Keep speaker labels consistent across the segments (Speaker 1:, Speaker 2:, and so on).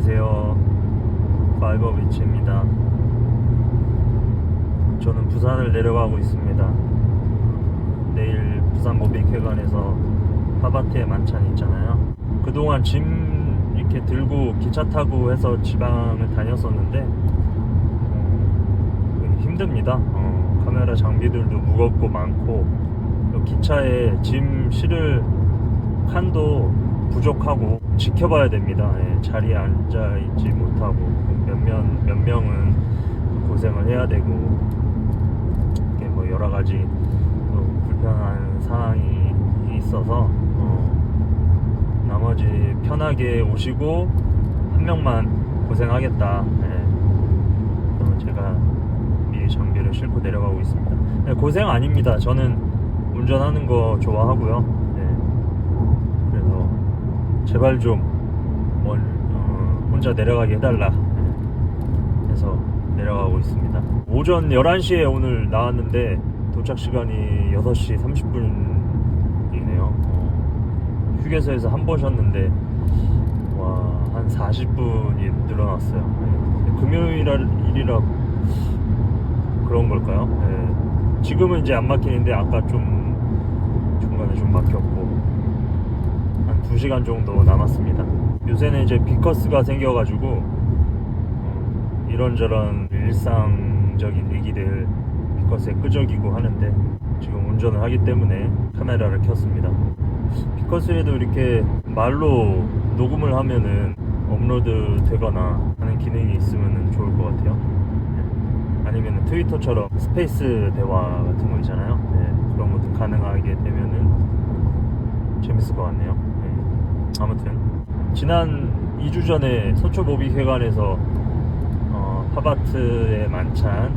Speaker 1: 안녕하세요. 파이버비치입니다. 저는 부산을 내려가고 있습니다. 내일 부산 모빅회관에서 파바트의 만찬이 있잖아요. 그동안 짐 이렇게 들고 기차 타고 해서 지방을 다녔었는데 힘듭니다. 카메라 장비들도 무겁고 많고 기차에 짐 실을 칸도 부족하고 지켜봐야 됩니다. 자리에 앉아 있지 못하고 몇 명은 고생을 해야 되고 뭐 여러 가지 불편한 상황이 있어서 나머지 편하게 오시고 한 명만 고생하겠다. 그러면 제가 미리 장비를 싣고 내려가고 있습니다. 고생 아닙니다. 저는 운전하는 거 좋아하고요. 그래서 제발 좀 혼자 내려가게 해달라 해서 내려가고 있습니다. 오전 11시에 오늘 나왔는데 도착 시간이 6시 30분이네요. 휴게소에서 한 번 쉬었는데 한 40분이 늘어났어요. 금요일이라 그런 걸까요? 지금은 이제 안 막히는데 아까 좀 중간에 좀 막혔고 한 2시간 정도 남았습니다. 요새는 이제 비커스가 생겨가지고 이런저런 일상적인 얘기들 비커스에 끄적이고 하는데 지금 운전을 하기 때문에 카메라를 켰습니다. 비커스에도 이렇게 말로 녹음을 하면은 업로드 되거나 하는 기능이 있으면 좋을 것 같아요. 아니면 트위터처럼 스페이스 대화 같은 거 있잖아요. 그런 것도 가능하게 되면은 재밌을 것 같네요. 아무튼 지난 2주 전에 서초 모빅회관에서 파바트의 만찬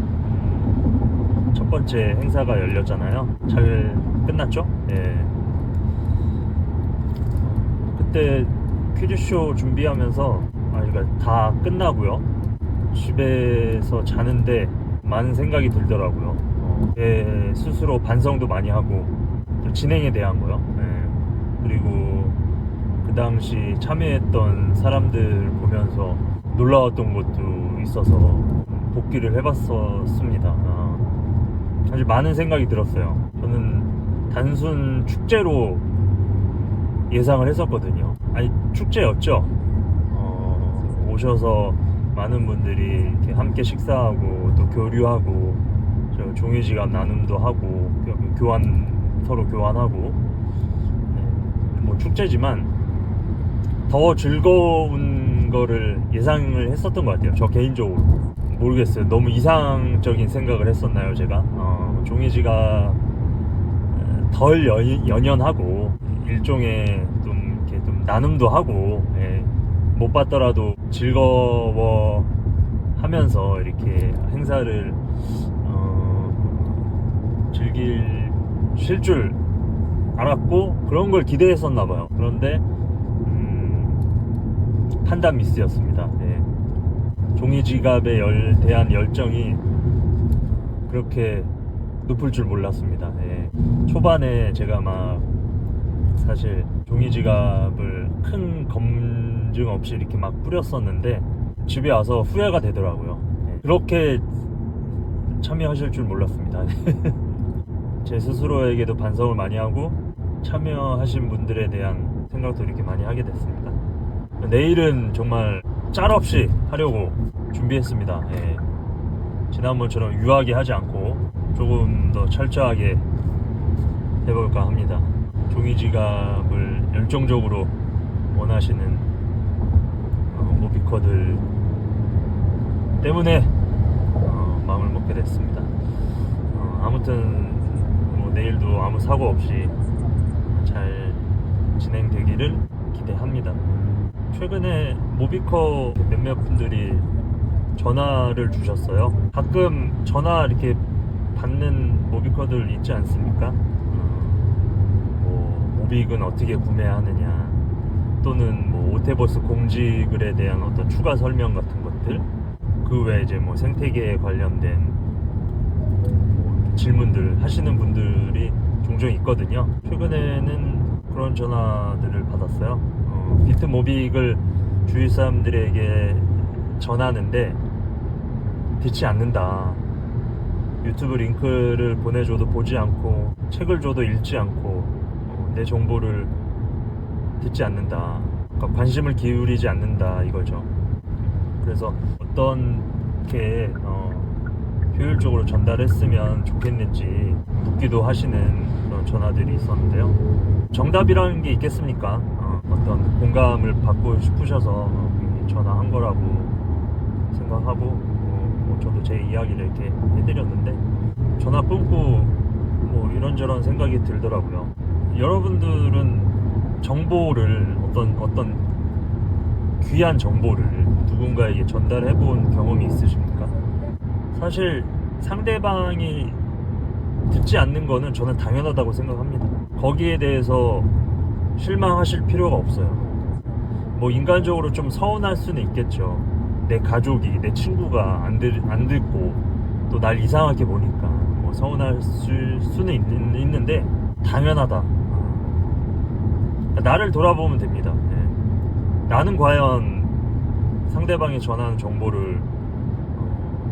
Speaker 1: 첫 번째 행사가 열렸잖아요. 잘 끝났죠? 그때 퀴즈쇼 준비하면서 그러니까 다 끝나고요. 집에서 자는데 많은 생각이 들더라고요. 제 스스로 반성도 많이 하고 진행에 대한 거요. 그리고 그 당시 참여했던 사람들 보면서 놀라웠던 것도 있어서 복귀를 해봤었습니다. 사실 많은 생각이 들었어요. 저는 단순 축제로 예상을 했었거든요. 축제였죠. 오셔서 많은 분들이 이렇게 함께 식사하고 또 교류하고 종이지갑 나눔도 하고 서로 교환하고 뭐 축제지만 더 즐거운 거를 예상을 했었던 것 같아요. 저 개인적으로 모르겠어요. 너무 이상적인 생각을 했었나요 제가? 종이지갑 덜 연연하고 일종의 좀 이렇게 좀 나눔도 하고 못 받더라도 즐거워하면서 이렇게 행사를 즐길 줄 알았고 그런 걸 기대했었나 봐요. 그런데 판단 미스였습니다. 종이지갑에 대한 열정이 그렇게 높을 줄 몰랐습니다. 초반에 제가 막 사실 종이지갑을 큰 검증 없이 이렇게 막 뿌렸었는데 집에 와서 후회가 되더라고요. 그렇게 참여하실 줄 몰랐습니다. 제 스스로에게도 반성을 많이 하고 참여하신 분들에 대한 생각도 이렇게 많이 하게 됐습니다. 내일은 정말 짤 없이 하려고 준비했습니다. 지난번처럼 유하게 하지 않고 조금 더 철저하게 해볼까 합니다. 종이지갑을 열정적으로 원하시는 모비커들 때문에 마음을 먹게 됐습니다. 아무튼 내일도 아무 사고 없이 잘 진행되기를 기대합니다. 최근에 모비커 몇몇 분들이 전화를 주셨어요. 가끔 전화 이렇게 받는 모비커들 있지 않습니까? 모빅은 어떻게 구매하느냐 또는 오테버스 공지글에 대한 어떤 추가 설명 같은 것들 그 외에 이제 생태계에 관련된 질문들 하시는 분들이 종종 있거든요. 최근에는 그런 전화들을 받았어요. 비트모빅을 주위 사람들에게 전하는데 듣지 않는다. 유튜브 링크를 보내줘도 보지 않고 책을 줘도 읽지 않고 내 정보를 듣지 않는다. 그러니까 관심을 기울이지 않는다 이거죠. 그래서 어떤 게 효율적으로 전달했으면 좋겠는지 묻기도 하시는 그런 전화들이 있었는데요. 정답이라는 게 있겠습니까? 어떤 공감을 받고 싶으셔서 전화한 거라고 생각하고 저도 제 이야기를 이렇게 해드렸는데 전화 끊고 뭐 이런저런 생각이 들더라고요. 여러분들은 정보를 어떤 귀한 정보를 누군가에게 전달해 본 경험이 있으십니까? 사실 상대방이 듣지 않는 거는 저는 당연하다고 생각합니다. 거기에 대해서 실망하실 필요가 없어요. 뭐 인간적으로 좀 서운할 수는 있겠죠. 내 가족이, 내 친구가 안 듣고 또 날 이상하게 보니까 뭐 서운할 수는 있는데 당연하다. 나를 돌아보면 됩니다. 나는 과연 상대방이 전하는 정보를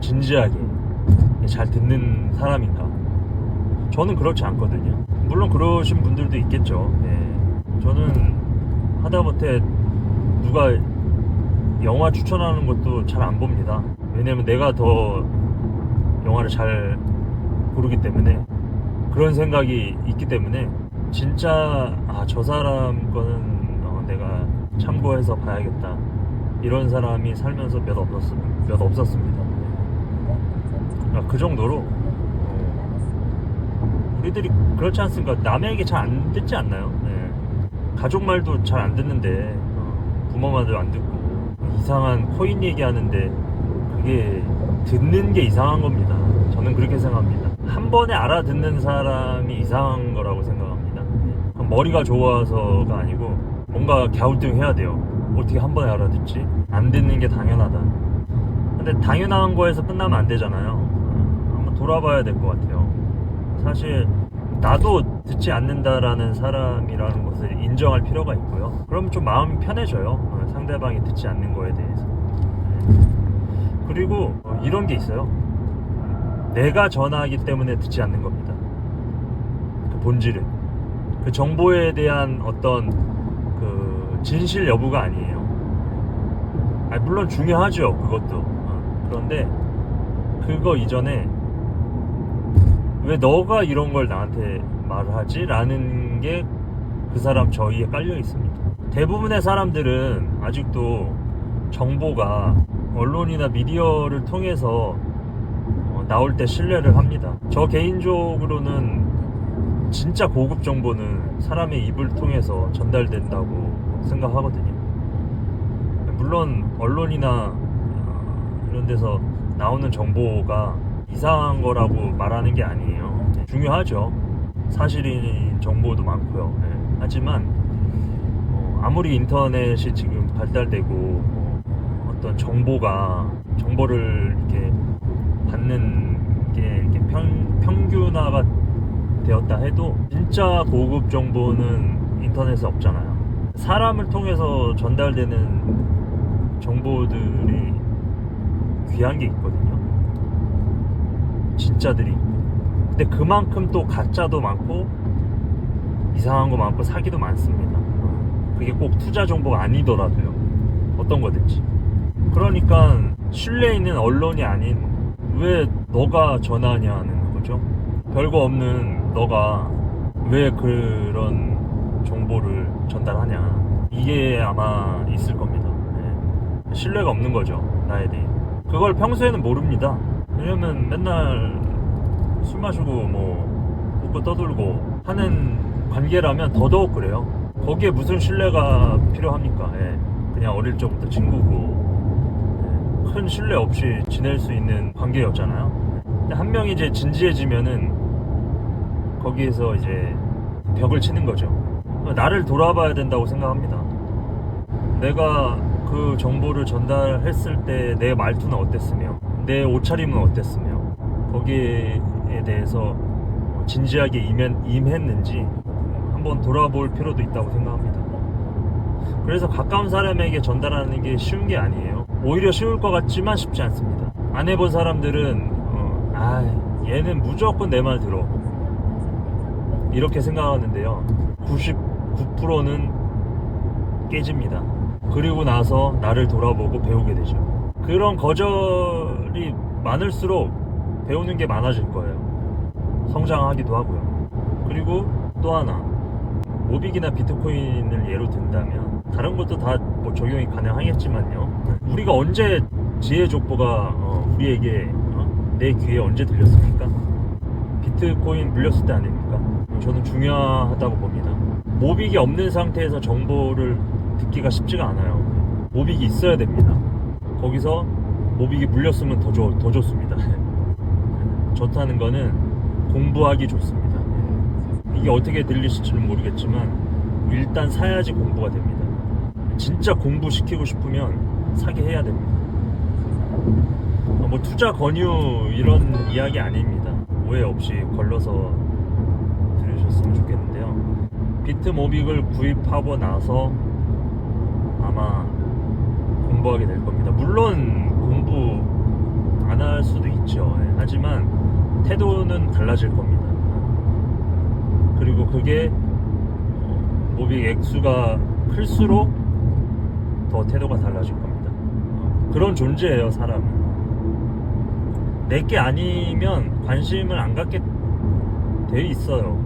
Speaker 1: 진지하게 잘 듣는 사람인가? 저는 그렇지 않거든요. 물론 그러신 분들도 있겠죠. 저는 하다못해 누가 영화 추천하는 것도 잘 안 봅니다. 왜냐면 내가 더 영화를 잘 고르기 때문에, 그런 생각이 있기 때문에 진짜 저 사람 거는 내가 참고해서 봐야겠다, 이런 사람이 살면서 몇 없었습니다. 그 정도로 우리들이 그렇지 않습니까? 남의 얘기 잘 안 듣지 않나요? 가족 말도 잘 안 듣는데 부모 말도 안 듣고 이상한 코인 얘기하는데 그게 듣는 게 이상한 겁니다. 저는 그렇게 생각합니다. 한 번에 알아듣는 사람이 이상한 거라고 생각합니다. 머리가 좋아서가 아니고 뭔가 갸우뚱해야 돼요. 어떻게 한 번에 알아듣지? 안 듣는 게 당연하다. 근데 당연한 거에서 끝나면 안 되잖아요. 한번 돌아봐야 될 것 같아요. 사실 나도 듣지 않는다라는 사람이라는 것을 인정할 필요가 있고요. 그러면 좀 마음이 편해져요. 상대방이 듣지 않는 거에 대해서. 그리고 이런 게 있어요. 내가 전화하기 때문에 듣지 않는 겁니다. 그 본질은 그 정보에 대한 어떤 그 진실 여부가 아니에요. 물론 중요하죠, 그것도. 그런데 그거 이전에 왜 너가 이런 걸 나한테 말을 하지? 라는 게 그 사람 저희에 깔려 있습니다. 대부분의 사람들은 아직도 정보가 언론이나 미디어를 통해서 나올 때 신뢰를 합니다. 저 개인적으로는 진짜 고급 정보는 사람의 입을 통해서 전달된다고 생각하거든요. 물론 언론이나 이런 데서 나오는 정보가 이상한 거라고 말하는 게 아니에요. 중요하죠. 사실인 정보도 많고요. 하지만 아무리 인터넷이 지금 발달되고 어떤 정보를 이렇게 받는 게 이렇게 평균화가 되었다 해도 진짜 고급 정보는 인터넷에 없잖아요. 사람을 통해서 전달되는 정보들이 귀한 게 있거든요. 진짜들이 있고. 근데 그만큼 또 가짜도 많고 이상한 거 많고 사기도 많습니다. 그게 꼭 투자 정보가 아니더라도요. 어떤 거든지. 그러니까 신뢰 있는 언론이 아닌 왜 너가 전화하냐는 거죠. 별거 없는 너가 왜 그런 정보를 전달하냐, 이게 아마 있을 겁니다. 신뢰가 없는 거죠, 나에 대해. 그걸 평소에는 모릅니다. 왜냐면 맨날 술 마시고 뭐 웃고 떠들고 하는 관계라면 더더욱 그래요. 거기에 무슨 신뢰가 필요합니까? 그냥 어릴 적부터 친구고 큰 신뢰 없이 지낼 수 있는 관계였잖아요. 근데 한 명이 이제 진지해지면은 거기에서 이제 벽을 치는 거죠. 나를 돌아봐야 된다고 생각합니다. 내가 그 정보를 전달했을 때 내 말투는 어땠으며 내 옷차림은 어땠으며 거기에 대해서 진지하게 임했는지 한번 돌아볼 필요도 있다고 생각합니다. 그래서 가까운 사람에게 전달하는 게 쉬운 게 아니에요. 오히려 쉬울 것 같지만 쉽지 않습니다. 안 해본 사람들은 얘는 무조건 내 말 들어 이렇게 생각하는데요, 99%는 깨집니다. 그리고 나서 나를 돌아보고 배우게 되죠. 그런 거절이 많을수록 배우는 게 많아질 거예요. 성장하기도 하고요. 그리고 또 하나, 모빅이나 비트코인을 예로 든다면 다른 것도 다 뭐 적용이 가능하겠지만요, 우리가 언제 지혜 족보가 우리에게 내 귀에 언제 들렸습니까? 비트코인 물렸을 때 아닙니까? 저는 중요하다고 봅니다. 모빅이 없는 상태에서 정보를 듣기가 쉽지가 않아요. 모빅이 있어야 됩니다. 거기서 모빅이 물렸으면 더 좋습니다. 좋다는 거는 공부하기 좋습니다. 이게 어떻게 들리실지는 모르겠지만 일단 사야지 공부가 됩니다. 진짜 공부시키고 싶으면 사게 해야 됩니다. 뭐 투자 권유 이런 이야기 아닙니다. 오해 없이 걸러서 들으셨으면 좋겠는데요, 비트모빅을 구입하고 나서 아마 공부하게 될 겁니다. 물론 공부 안 할 수도 있죠. 하지만 태도는 달라질 겁니다. 그리고 그게 모빅 액수가 클수록 더 태도가 달라질 겁니다. 그런 존재예요, 사람은. 내게 아니면 관심을 안 갖게 돼 있어요.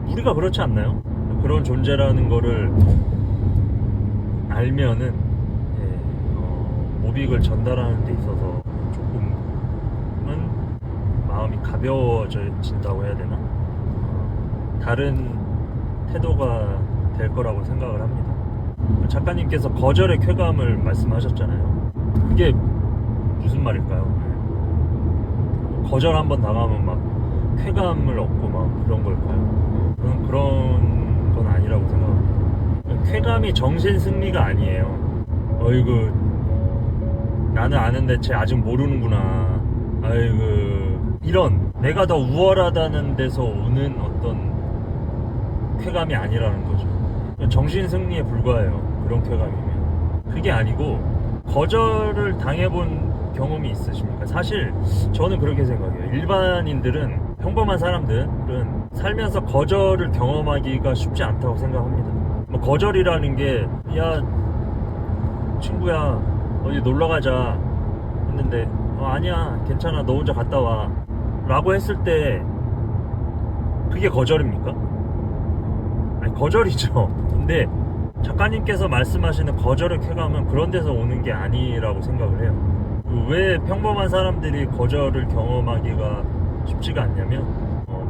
Speaker 1: 우리가 그렇지 않나요? 그런 존재라는 거를 알면은 모빅을 전달하는 데 있어서 조금은 마음이 가벼워진다고 해야 되나? 다른 태도가 될 거라고 생각을 합니다. 작가님께서 거절의 쾌감을 말씀하셨잖아요. 그게 무슨 말일까요? 거절 한번 당하면 막 쾌감을 얻고 막 그런 걸까요? 저는 그런 건 아니라고 생각합니다. 쾌감이 정신 승리가 아니에요. 어이구, 나는 아는데 쟤 아직 모르는구나, 아이고, 이런 내가 더 우월하다는 데서 오는 어떤 쾌감이 아니라는 거죠. 정신 승리에 불과해요, 그런 쾌감이면. 그게 아니고, 거절을 당해본 경험이 있으십니까? 사실 저는 그렇게 생각해요. 일반인들은, 평범한 사람들은 살면서 거절을 경험하기가 쉽지 않다고 생각합니다. 뭐 거절이라는 게, 야 친구야 어디 놀러 가자 했는데, 아니야 괜찮아 너 혼자 갔다 와 라고 했을 때 그게 거절입니까? 아니, 거절이죠. 근데 작가님께서 말씀하시는 거절의 쾌감은 그런 데서 오는 게 아니라고 생각을 해요. 왜 평범한 사람들이 거절을 경험하기가 쉽지가 않냐면,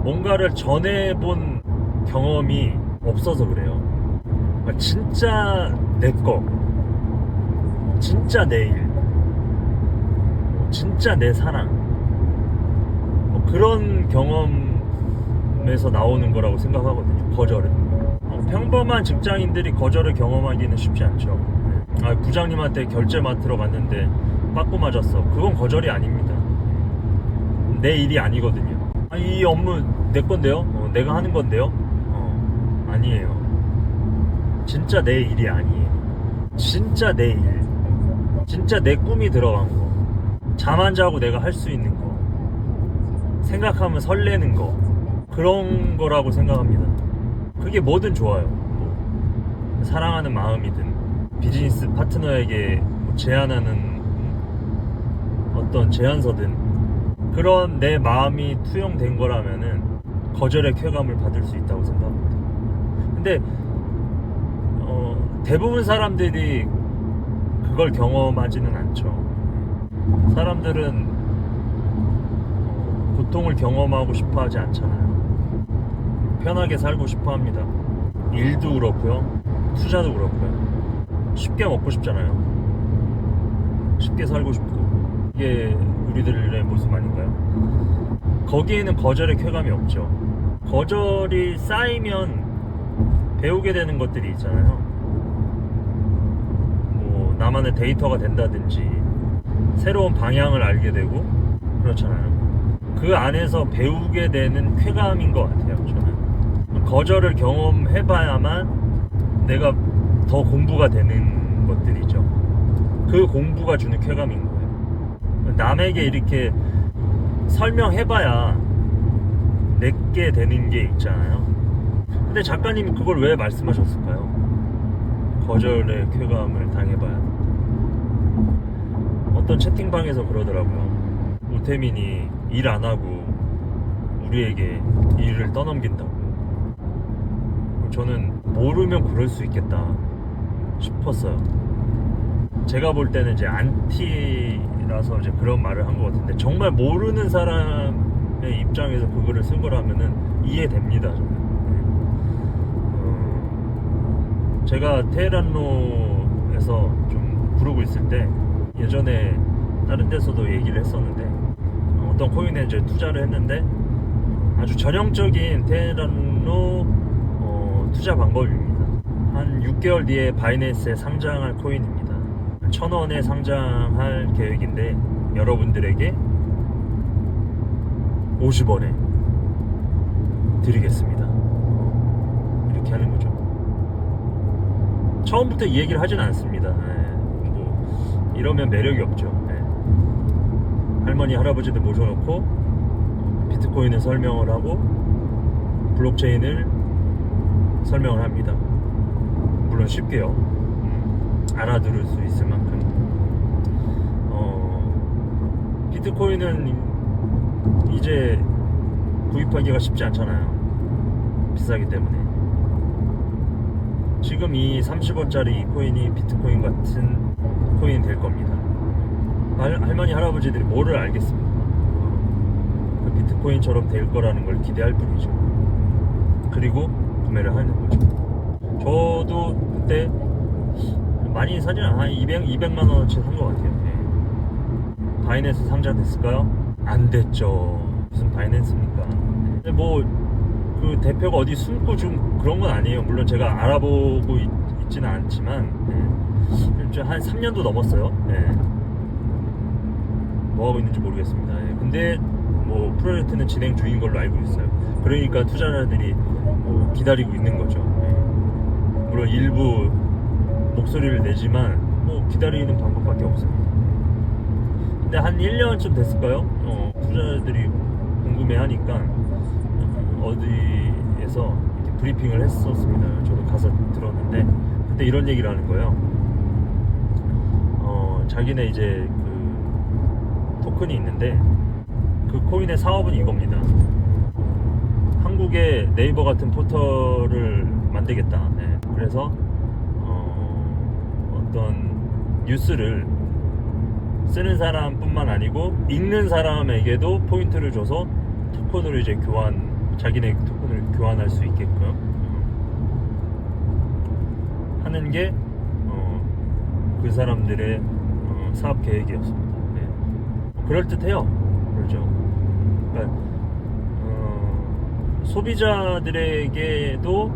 Speaker 1: 뭔가를 전해본 경험이 없어서 그래요. 그러니까 진짜 내 거, 진짜 내 일, 진짜 내 사랑, 그런 경험에서 나오는 거라고 생각하거든요, 거절은. 평범한 직장인들이 거절을 경험하기는 쉽지 않죠. 부장님한테 결제 맡으러 갔는데 빠꾸 맞았어. 그건 거절이 아닙니다. 내 일이 아니거든요. 이 업무 내 건데요? 내가 하는 건데요? 아니에요. 진짜 내 일이 아니에요. 진짜 내 일, 진짜 내 꿈이 들어간 거, 잠 안 자고 내가 할 수 있는 거, 생각하면 설레는 거, 그런 거라고 생각합니다. 그게 뭐든 좋아요. 뭐 사랑하는 마음이든 비즈니스 파트너에게 제안하는 어떤 제안서든, 그런 내 마음이 투영된 거라면은 거절의 쾌감을 받을 수 있다고 생각합니다. 근데 대부분 사람들이 그걸 경험하지는 않죠. 사람들은 고통을 경험하고 싶어 하지 않잖아요. 편하게 살고 싶어 합니다. 일도 그렇고요, 투자도 그렇고요. 쉽게 먹고 싶잖아요. 쉽게 살고 싶고. 이게 우리들의 모습 아닌가요? 거기에는 거절의 쾌감이 없죠. 거절이 쌓이면 배우게 되는 것들이 있잖아요. 뭐 나만의 데이터가 된다든지, 새로운 방향을 알게 되고 그렇잖아요. 그 안에서 배우게 되는 쾌감인 것 같아요, 저는. 거절을 경험해봐야만 내가 더 공부가 되는 것들이죠. 그 공부가 주는 쾌감인 거예요. 남에게 이렇게 설명해봐야 내게 되는 게 있잖아요. 근데 작가님이 그걸 왜 말씀하셨을까요? 거절의 쾌감을 당해봐야. 어떤 채팅방에서 그러더라고요. 오태민이 일 안 하고 우리에게 일을 떠넘긴다고. 저는 모르면 그럴 수 있겠다 싶었어요. 제가 볼 때는 이제 안티라서 이제 그런 말을 한 것 같은데, 정말 모르는 사람의 입장에서 그거를 쓴 거라면은 이해됩니다. 저는. 제가 테헤란로에서 좀 부르고 있을 때 예전에 다른 데서도 얘기를 했었는데, 어떤 코인에 이제 투자를 했는데 아주 전형적인 테헤란로 투자 방법입니다. 한 6개월 뒤에 바이낸스에 상장할 코인입니다. 1,000원에 상장할 계획인데 여러분들에게 50원에 드리겠습니다. 이렇게 하는 거죠. 처음부터 이 얘기를 하진 않습니다. 뭐 이러면 매력이 없죠. 할머니 할아버지들 모셔놓고 비트코인을 설명을 하고 블록체인을 설명을 합니다. 물론 쉽게요. 알아들을 수 있을 만큼. 비트코인은 이제 구입하기가 쉽지 않잖아요. 비싸기 때문에. 지금 이 30원짜리 코인이 비트코인 같은 코인이 될 겁니다. 할머니 할아버지들이 뭐를 알겠습니까? 그 비트코인처럼 될 거라는 걸 기대할 뿐이죠. 그리고 구매를 하는 거죠. 저도 그때 많이 사진 한 200만 원어치 산 것 같아요. 바이낸스 상장됐을까요? 안 됐죠. 무슨 바이낸스입니까? 근데 뭐 그 대표가 어디 숨고 좀 그런 건 아니에요. 물론 제가 알아보고 있지는 않지만 한 3년도 넘었어요. 뭐 하고 있는지 모르겠습니다. 근데 뭐 프로젝트는 진행 중인 걸로 알고 있어요. 그러니까 투자자들이 기다리고 있는 거죠. 물론 일부 목소리를 내지만 뭐 기다리는 방법밖에 없습니다. 근데 한 1년쯤 됐을까요? 투자자들이 궁금해하니까 어디에서 이렇게 브리핑을 했었습니다. 저도 가서 들었는데 그때 이런 얘기를 하는 거예요. 자기네 이제 그 토큰이 있는데 그 코인의 사업은 이겁니다. 한국의 네이버 같은 포털을 만들겠다. 그래서 어떤 뉴스를 쓰는 사람뿐만 아니고 읽는 사람에게도 포인트를 줘서 토큰으로 이제 자기네 토큰을 교환할 수 있게끔 하는 게 그 사람들의 사업 계획이었습니다. 그럴듯해요. 그렇죠. 그러니까 소비자들에게도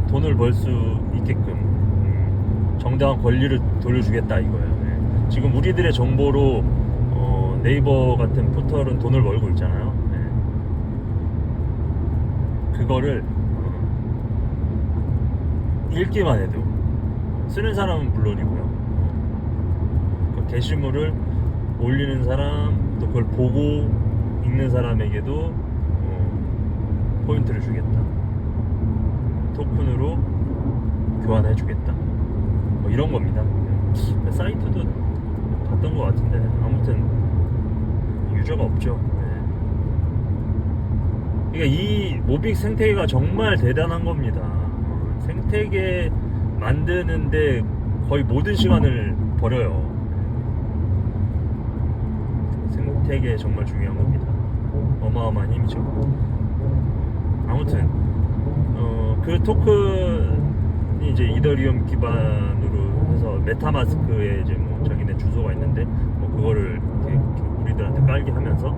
Speaker 1: 돈을 벌 수 있게끔 정당한 권리를 돌려주겠다 이거예요. 지금 우리들의 정보로 네이버 같은 포털은 돈을 벌고 있잖아요. 그거를 읽기만 해도, 쓰는 사람은 물론이고요, 그 게시물을 올리는 사람, 또 그걸 보고 읽는 사람에게도 포인트를 주겠다, 토큰으로 교환해 주겠다, 뭐 이런 겁니다. 사이트도 봤던 것 같은데 아무튼 유저가 없죠. 그러니까 이 모빅 생태계가 정말 대단한 겁니다. 생태계 만드는데 거의 모든 시간을 버려요. 생태계 정말 중요한 겁니다. 어마어마한 힘이죠. 아무튼 그 토큰이 이제 이더리움 기반으로 해서 메타마스크에 이제 뭐 자기네 주소가 있는데 뭐 그거를 이렇게 우리들한테 깔게 하면서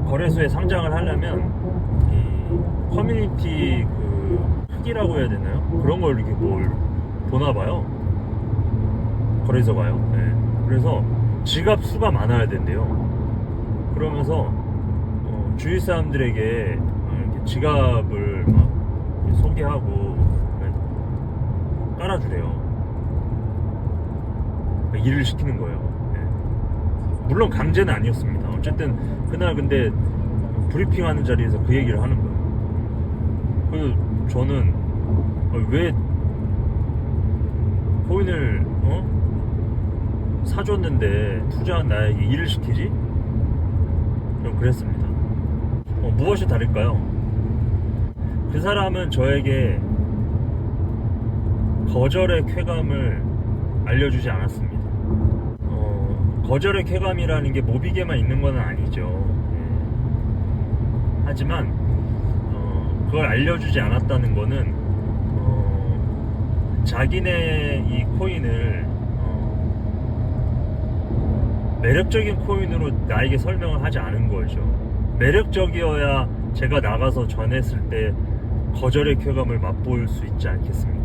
Speaker 1: 거래소에 상장을 하려면 이 커뮤니티 그 크기라고 해야 되나요? 그런 걸 이렇게 뭘 보나 봐요. 거래소가요. 그래서 지갑 수가 많아야 된대요. 그러면서 주위 사람들에게 이렇게 지갑을 막 소개하고 깔아주래요. 일을 시키는 거예요. 네. 물론 강제는 아니었습니다. 어쨌든 그날 근데 브리핑하는 자리에서 그 얘기를 하는 거예요. 그래서 저는 왜 코인을 사줬는데 투자한 나에게 일을 시키지? 좀 그랬습니다. 무엇이 다를까요? 그 사람은 저에게 거절의 쾌감을 알려주지 않았습니다. 거절의 쾌감이라는 게 모비게만 있는 건 아니죠. 하지만 그걸 알려주지 않았다는 거는 자기네 이 코인을 매력적인 코인으로 나에게 설명을 하지 않은 거죠. 매력적이어야 제가 나가서 전했을 때 거절의 쾌감을 맛볼 수 있지 않겠습니까?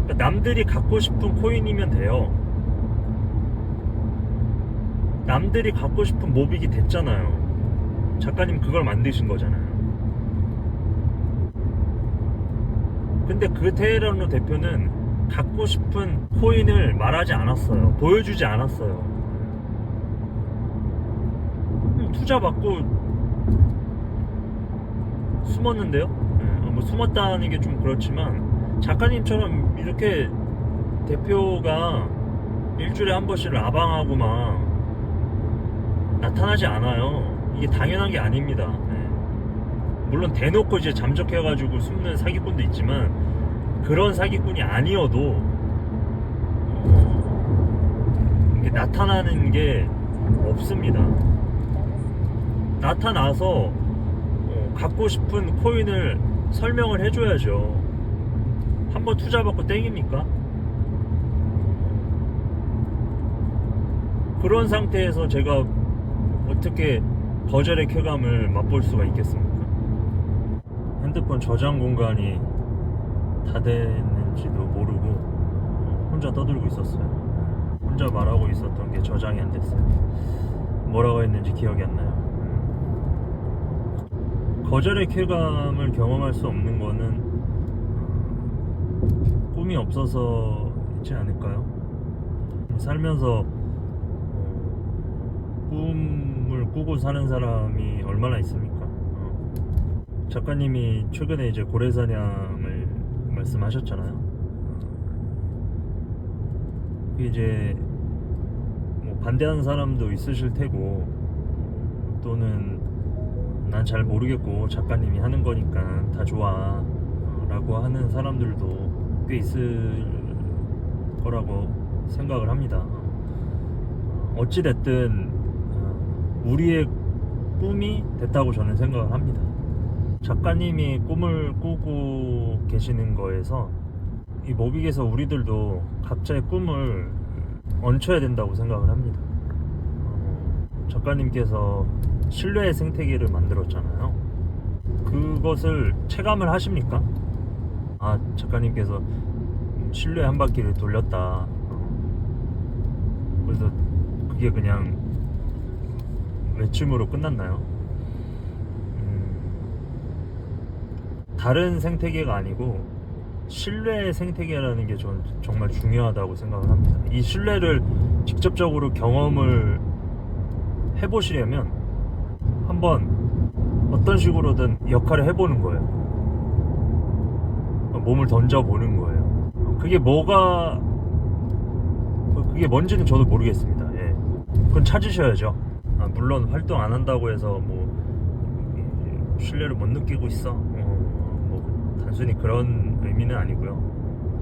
Speaker 1: 그러니까 남들이 갖고 싶은 코인이면 돼요. 남들이 갖고 싶은 모빅이 됐잖아요. 작가님 그걸 만드신 거잖아요. 근데 그 테헤란로 대표는 갖고 싶은 코인을 말하지 않았어요. 보여주지 않았어요. 투자 받고 숨었는데요. 뭐 숨었다는 게 좀 그렇지만 작가님처럼 이렇게 대표가 일주일에 한 번씩 라방하고 막 나타나지 않아요. 이게 당연한 게 아닙니다. 물론 대놓고 이제 잠적해가지고 숨는 사기꾼도 있지만 그런 사기꾼이 아니어도 이게 나타나는 게 없습니다. 나타나서 갖고 싶은 코인을 설명을 해줘야죠. 한번 투자받고 땡깁니까? 그런 상태에서 제가 어떻게 거절의 쾌감을 맛볼 수가 있겠습니까? 핸드폰 저장 공간이 다 됐는지도 모르고 혼자 떠들고 있었어요. 혼자 말하고 있었던 게 저장이 안 됐어요. 뭐라고 했는지 기억이 안 나요. 거절의 쾌감을 경험할 수 없는 거는 꿈이 없어서 있지 않을까요? 살면서 꿈을 꾸고 사는 사람이 얼마나 있습니까? 작가님이 최근에 이제 고래사냥을 말씀하셨잖아요. 이제 뭐 반대하는 사람도 있으실 테고 또는 난 잘 모르겠고 작가님이 하는 거니까 다 좋아 라고 하는 사람들도 꽤 있을 거라고 생각을 합니다. 어찌됐든 우리의 꿈이 됐다고 저는 생각을 합니다. 작가님이 꿈을 꾸고 계시는 거에서 이 모빅에서 우리들도 각자의 꿈을 얹혀야 된다고 생각을 합니다. 작가님께서 신뢰의 생태계를 만들었잖아요. 그것을 체감을 하십니까? 아, 작가님께서 신뢰 한 바퀴를 돌렸다. 그래서 그게 그냥 외침으로 끝났나요? 다른 생태계가 아니고 신뢰의 생태계라는 게 저는 정말 중요하다고 생각을 합니다. 이 신뢰를 직접적으로 경험을 해보시려면 한번 어떤 식으로든 역할을 해보는 거예요. 몸을 던져보는 거예요. 그게 뭔지는 저도 모르겠습니다. 예. 그건 찾으셔야죠. 물론 활동 안 한다고 해서 뭐 신뢰를 못 느끼고 있어. 뭐 단순히 그런 의미는 아니고요.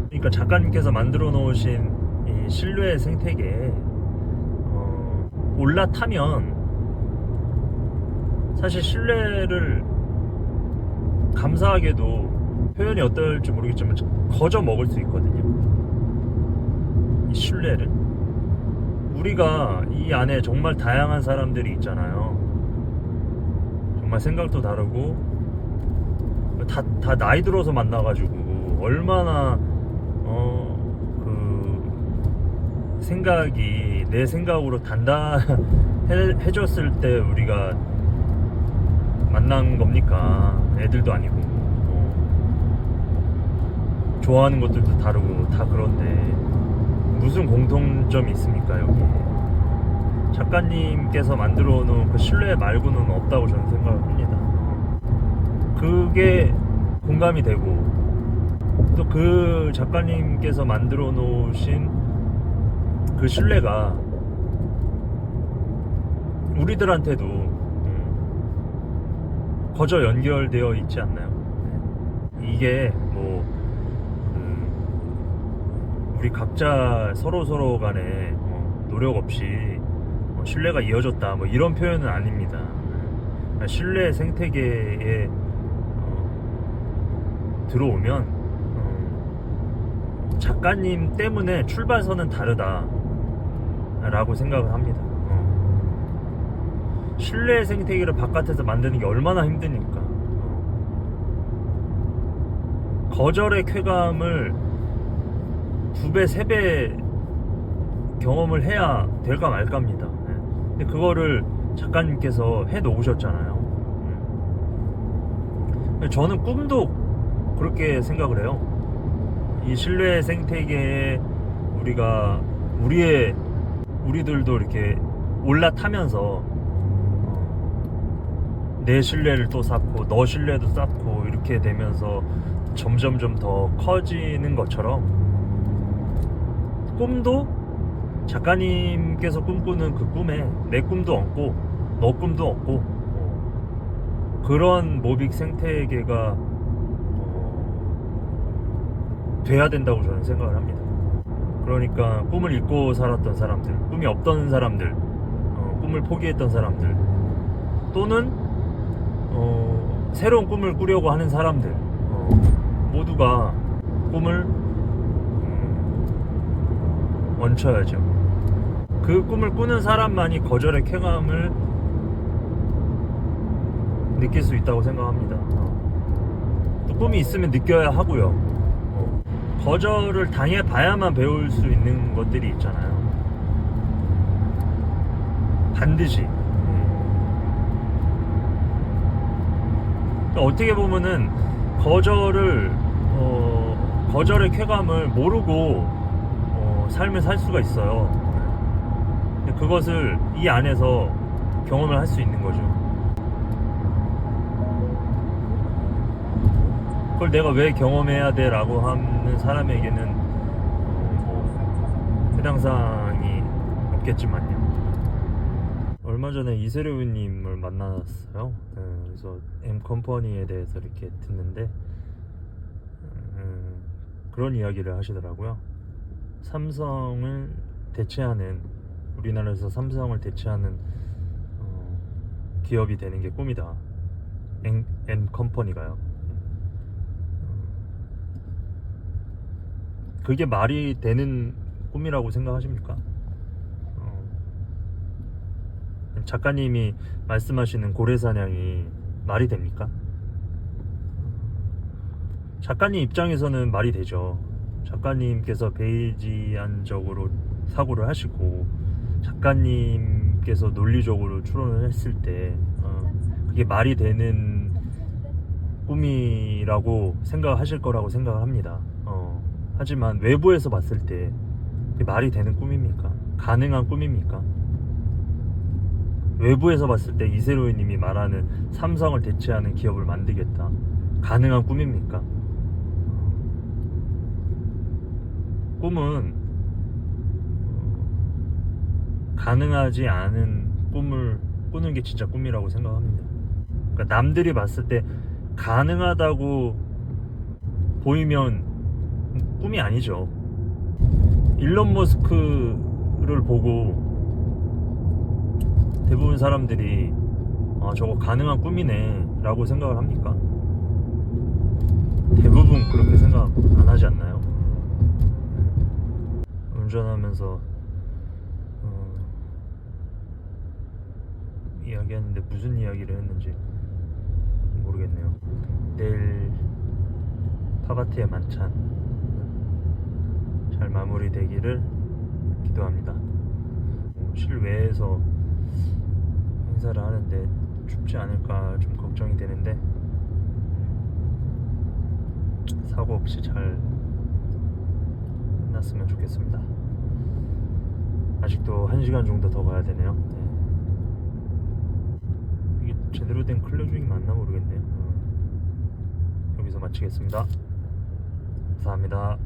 Speaker 1: 그러니까 작가님께서 만들어 놓으신 이 신뢰의 생태계에 올라타면 사실 신뢰를 감사하게도 표현이 어떨지 모르겠지만 거저 먹을 수 있거든요. 이 신뢰를 우리가 이 안에 정말 다양한 사람들이 있잖아요. 정말 생각도 다르고 다 나이 들어서 만나가지고 얼마나 그 생각이 내 생각으로 단단해졌을 때 우리가 만난 겁니까? 애들도 아니고. 좋아하는 것들도 다르고 다 그런데 무슨 공통점이 있습니까 여기? 작가님께서 만들어 놓은 그 신뢰 말고는 없다고 저는 생각을 합니다. 그게 공감이 되고 또 그 작가님께서 만들어 놓으신 그 신뢰가 우리들한테도 거저 연결되어 있지 않나요? 이게 뭐 우리 각자 서로 간에 노력 없이 신뢰가 이어졌다 뭐 이런 표현은 아닙니다. 신뢰 생태계에 들어오면 작가님 때문에 출발선은 다르다 라고 생각을 합니다. 신뢰 생태계를 바깥에서 만드는 게 얼마나 힘드니까. 거절의 쾌감을 2배, 3배 경험을 해야 될까 말까입니다. 근데 그거를 작가님께서 해 놓으셨잖아요. 저는 꿈도 그렇게 생각을 해요. 이 신뢰 생태계에 우리들도 이렇게 올라타면서 내 신뢰를 또 쌓고 너 신뢰도 쌓고 이렇게 되면서 점점점 더 커지는 것처럼 꿈도 작가님께서 꿈꾸는 그 꿈에 내 꿈도 얹고 너 꿈도 얹고 그런 모빅 생태계가 돼야 된다고 저는 생각을 합니다. 그러니까 꿈을 잊고 살았던 사람들, 꿈이 없던 사람들, 꿈을 포기했던 사람들 또는 새로운 꿈을 꾸려고 하는 사람들 모두가 꿈을 얹혀야죠. 그 꿈을 꾸는 사람만이 거절의 쾌감을 느낄 수 있다고 생각합니다. 또 꿈이 있으면 느껴야 하고요. 거절을 당해봐야만 배울 수 있는 것들이 있잖아요. 반드시. 어떻게 보면은 거절의 쾌감을 모르고 삶을 살 수가 있어요. 근데 그것을 이 안에서 경험을 할 수 있는 거죠. 그걸 내가 왜 경험해야 돼 라고 하는 사람에게는 해당사항이 없겠지만요. 얼마 전에 이세료님을 만났어요. 그래서 M컴퍼니에 대해서 이렇게 듣는데 그런 이야기를 하시더라고요. 삼성을 대체하는, 우리나라에서 삼성을 대체하는 기업이 되는 게 꿈이다. M컴퍼니가요. 그게 말이 되는 꿈이라고 생각하십니까? 작가님이 말씀하시는 고래사냥이 말이 됩니까? 작가님 입장에서는 말이 되죠. 작가님께서 베이지안적으로 사고를 하시고 작가님께서 논리적으로 추론을 했을 때 그게 말이 되는 꿈이라고 생각하실 거라고 생각을 합니다. 하지만 외부에서 봤을 때 그게 말이 되는 꿈입니까? 가능한 꿈입니까? 외부에서 봤을 때 이세로이님이 말하는 삼성을 대체하는 기업을 만들겠다, 가능한 꿈입니까? 꿈은 가능하지 않은 꿈을 꾸는 게 진짜 꿈이라고 생각합니다. 그러니까 남들이 봤을 때 가능하다고 보이면 꿈이 아니죠. 일론 머스크를 보고 대부분 사람들이 저거 가능한 꿈이네 라고 생각을 합니까? 대부분 그렇게 생각 안 하지 않나요? 운전하면서 이야기했는데 무슨 이야기를 했는지 모르겠네요. 내일 파바티의 만찬 잘 마무리되기를 기도합니다. 실외에서 행사를 하는데 춥지 않을까 좀 걱정이 되는데 사고 없이 잘 않았으면 좋겠습니다. 아직도 1시간 정도 더 가야 되네요. 네. 이게 제대로 된 클리어 중이 맞나 모르겠네요. 여기서 마치겠습니다. 감사합니다.